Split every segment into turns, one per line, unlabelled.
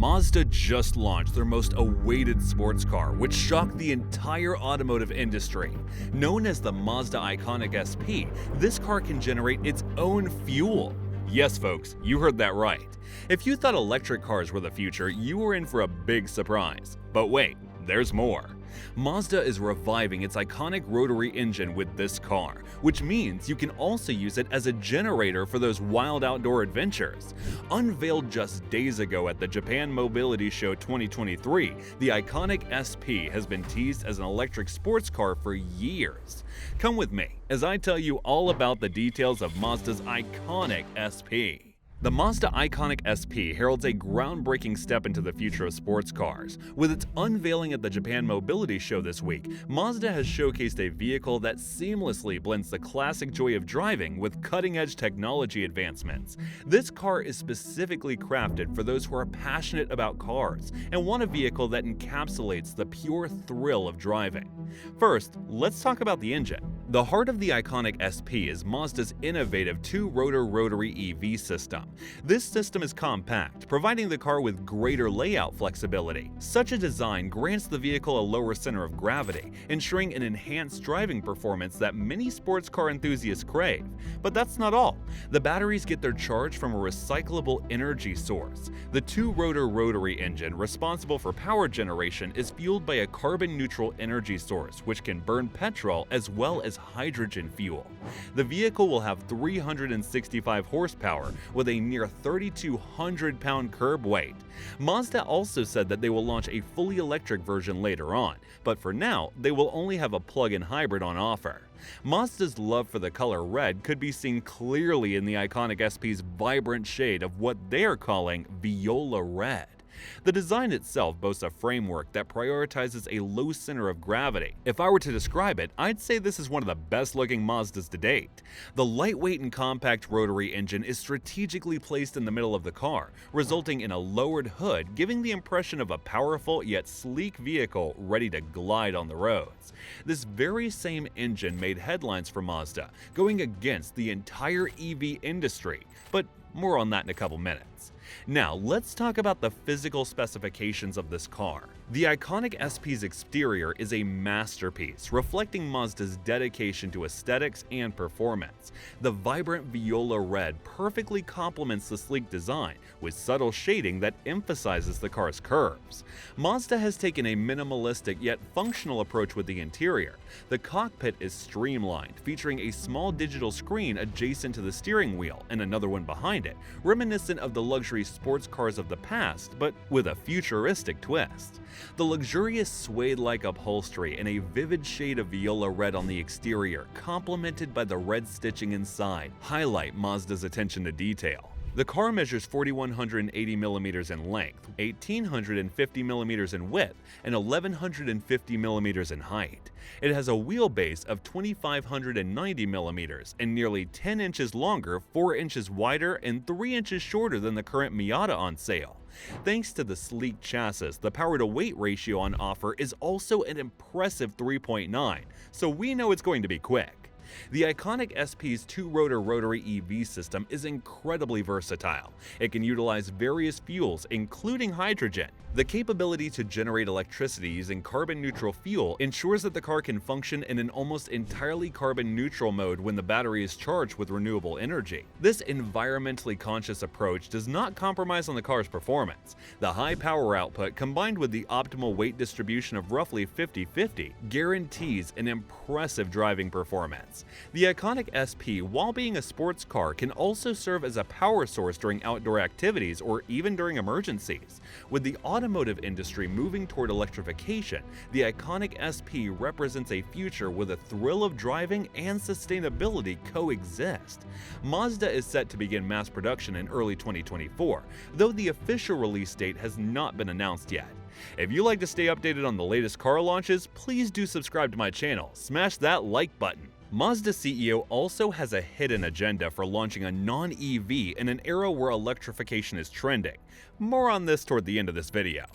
Mazda just launched their most awaited sports car, which shocked the entire automotive industry. Known as the Mazda Iconic SP, this car can generate its own fuel. Yes, folks, you heard that right. If you thought electric cars were the future, you were in for a big surprise. But wait, there's more. Mazda is reviving its iconic rotary engine with this car, which means you can also use it as a generator for those wild outdoor adventures. Unveiled just days ago at the Japan Mobility Show 2023, the Iconic SP has been teased as an electric sports car for years. Come with me as I tell you all about the details of Mazda's Iconic SP. The Mazda Iconic SP heralds a groundbreaking step into the future of sports cars. With its unveiling at the Japan Mobility Show this week, Mazda has showcased a vehicle that seamlessly blends the classic joy of driving with cutting-edge technology advancements. This car is specifically crafted for those who are passionate about cars and want a vehicle that encapsulates the pure thrill of driving. First, let's talk about the engine. The heart of the Iconic SP is Mazda's innovative two-rotor rotary EV system. This system is compact, providing the car with greater layout flexibility. Such a design grants the vehicle a lower center of gravity, ensuring an enhanced driving performance that many sports car enthusiasts crave. But that's not all. The batteries get their charge from a recyclable energy source. The two-rotor rotary engine, responsible for power generation, is fueled by a carbon-neutral energy source, which can burn petrol as well as hydrogen fuel. The vehicle will have 365 horsepower with a near 3,200-pound curb weight. Mazda also said that they will launch a fully electric version later on, but for now, they will only have a plug-in hybrid on offer. Mazda's love for the color red could be seen clearly in the Iconic SP's vibrant shade of what they're calling viola red. The design itself boasts a framework that prioritizes a low center of gravity. If I were to describe it, I'd say this is one of the best looking Mazdas to date. The lightweight and compact rotary engine is strategically placed in the middle of the car, resulting in a lowered hood, giving the impression of a powerful yet sleek vehicle ready to glide on the roads. This very same engine made headlines for Mazda, going against the entire EV industry, but more on that in a couple minutes. Now, let's talk about the physical specifications of this car. The Iconic SP's exterior is a masterpiece, reflecting Mazda's dedication to aesthetics and performance. The vibrant viola red perfectly complements the sleek design, with subtle shading that emphasizes the car's curves. Mazda has taken a minimalistic yet functional approach with the interior. The cockpit is streamlined, featuring a small digital screen adjacent to the steering wheel and another one behind it, reminiscent of the luxury sports cars of the past, but with a futuristic twist. The luxurious suede-like upholstery and a vivid shade of viola red on the exterior, complemented by the red stitching inside, highlight Mazda's attention to detail. The car measures 4,180 millimeters in length, 1,850 millimeters in width, and 1,150 millimeters in height. It has a wheelbase of 2,590 millimeters and nearly 10 inches longer, 4 inches wider, and 3 inches shorter than the current Miata on sale. Thanks to the sleek chassis, the power-to-weight ratio on offer is also an impressive 3.9, so we know it's going to be quick. The Iconic SP's two-rotor rotary EV system is incredibly versatile. It can utilize various fuels, including hydrogen. The capability to generate electricity using carbon-neutral fuel ensures that the car can function in an almost entirely carbon-neutral mode when the battery is charged with renewable energy. This environmentally conscious approach does not compromise on the car's performance. The high power output, combined with the optimal weight distribution of roughly 50-50, guarantees an impressive driving performance. The Iconic SP, while being a sports car, can also serve as a power source during outdoor activities or even during emergencies. With the automotive industry moving toward electrification, the Iconic SP represents a future where the thrill of driving and sustainability coexist. Mazda is set to begin mass production in early 2024, though the official release date has not been announced yet. If you like to stay updated on the latest car launches, please do subscribe to my channel. Smash that like button. Mazda CEO also has a hidden agenda for launching a non-EV in an era where electrification is trending. More on this toward the end of this video.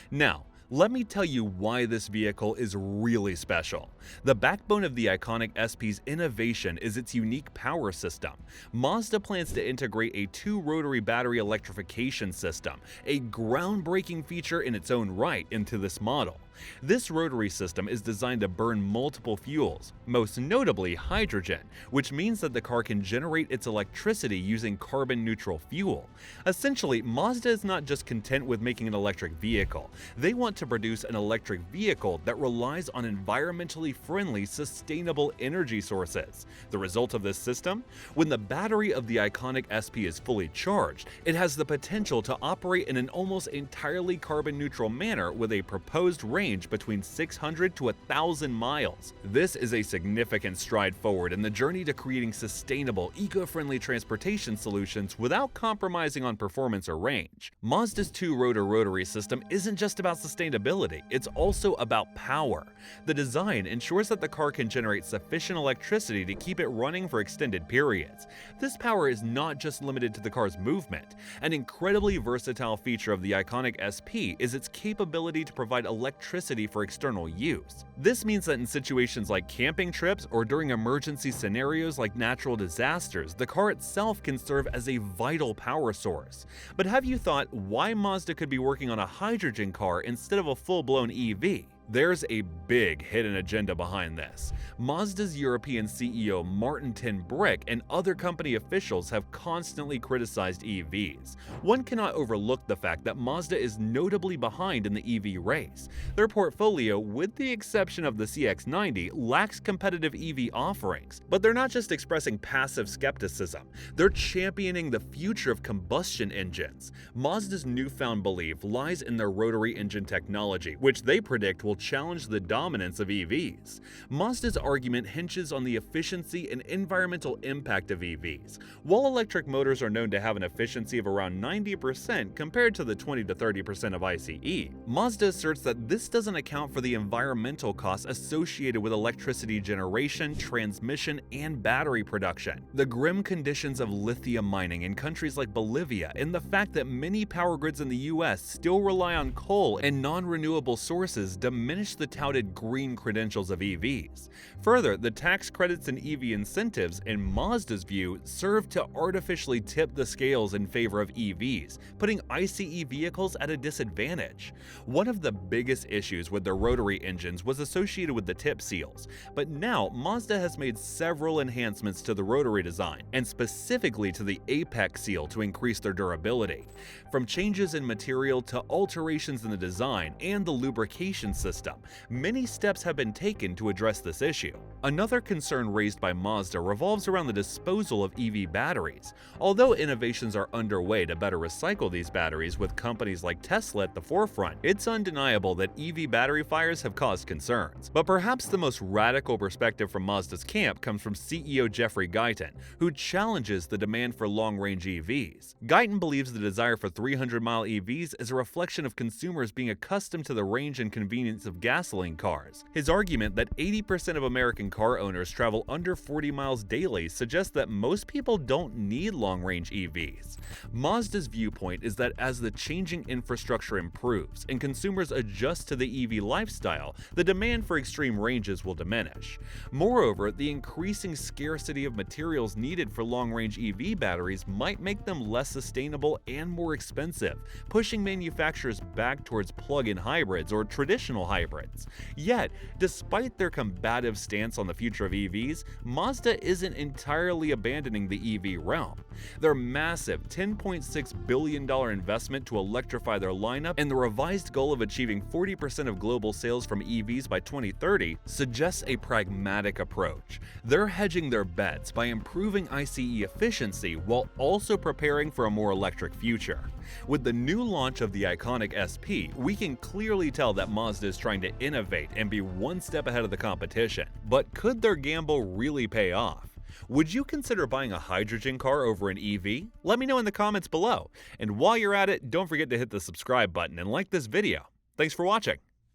Now, Let me tell you why this vehicle is really special. The backbone of the Iconic SP's innovation is its unique power system. Mazda plans to integrate a two-rotary battery electrification system, a groundbreaking feature in its own right, into this model. This rotary system is designed to burn multiple fuels, most notably hydrogen, which means that the car can generate its electricity using carbon-neutral fuel. Essentially, Mazda is not just content with making an electric vehicle. They want to produce an electric vehicle that relies on environmentally friendly, sustainable energy sources. The result of this system? When the battery of the Iconic SP is fully charged, it has the potential to operate in an almost entirely carbon-neutral manner with a proposed range between 600 to 1,000 miles. This is a significant stride forward in the journey to creating sustainable, eco-friendly transportation solutions without compromising on performance or range. Mazda's two-rotor rotary system isn't just about sustainability, it's also about power. The design ensures that the car can generate sufficient electricity to keep it running for extended periods. This power is not just limited to the car's movement. An incredibly versatile feature of the Iconic SP is its capability to provide electricity for external use. This means that in situations like camping trips or during emergency scenarios like natural disasters, the car itself can serve as a vital power source. But have you thought why Mazda could be working on a hydrogen car instead of a full-blown EV? There's a big hidden agenda behind this. Mazda's European CEO Martin ten Brick and other company officials have constantly criticized EVs. One cannot overlook the fact that Mazda is notably behind in the EV race. Their portfolio, with the exception of the CX-90, lacks competitive EV offerings. But they're not just expressing passive skepticism, they're championing the future of combustion engines. Mazda's newfound belief lies in their rotary engine technology, which they predict will challenge the dominance of EVs. Mazda's argument hinges on the efficiency and environmental impact of EVs. While electric motors are known to have an efficiency of around 90% compared to the 20 to 30% of ICE, Mazda asserts that this doesn't account for the environmental costs associated with electricity generation, transmission, and battery production. The grim conditions of lithium mining in countries like Bolivia and the fact that many power grids in the US still rely on coal and non-renewable sources diminish the touted green credentials of EVs. Further, the tax credits and EV incentives, in Mazda's view, serve to artificially tip the scales in favor of EVs, putting ICE vehicles at a disadvantage. One of the biggest issues with their rotary engines was associated with the tip seals, but now Mazda has made several enhancements to the rotary design, and specifically to the apex seal to increase their durability. From changes in material to alterations in the design and the lubrication system, many steps have been taken to address this issue. Another concern raised by Mazda revolves around the disposal of EV batteries. Although innovations are underway to better recycle these batteries with companies like Tesla at the forefront, it's undeniable that EV battery fires have caused concerns. But perhaps the most radical perspective from Mazda's camp comes from CEO Jeffrey Guyton, who challenges the demand for long-range EVs. Guyton believes the desire for 300-mile EVs is a reflection of consumers being accustomed to the range and convenience of gasoline cars. His argument that 80% of American car owners travel under 40 miles daily suggests that most people don't need long-range EVs. Mazda's viewpoint is that as the changing infrastructure improves and consumers adjust to the EV lifestyle, the demand for extreme ranges will diminish. Moreover, the increasing scarcity of materials needed for long-range EV batteries might make them less sustainable and more expensive, pushing manufacturers back towards plug-in hybrids or traditional hybrids. Yet, despite their combative stance on the future of EVs, Mazda isn't entirely abandoning the EV realm. Their massive $10.6 billion investment to electrify their lineup and the revised goal of achieving 40% of global sales from EVs by 2030 suggests a pragmatic approach. They're hedging their bets by improving ICE efficiency while also preparing for a more electric future. With the new launch of the Iconic SP, we can clearly tell that Mazda is trying to innovate and be one step ahead of the competition. But could their gamble really pay off? Would you consider buying a hydrogen car over an EV? Let me know in the comments below. And while you're at it, don't forget to hit the subscribe button and like this video. Thanks for watching.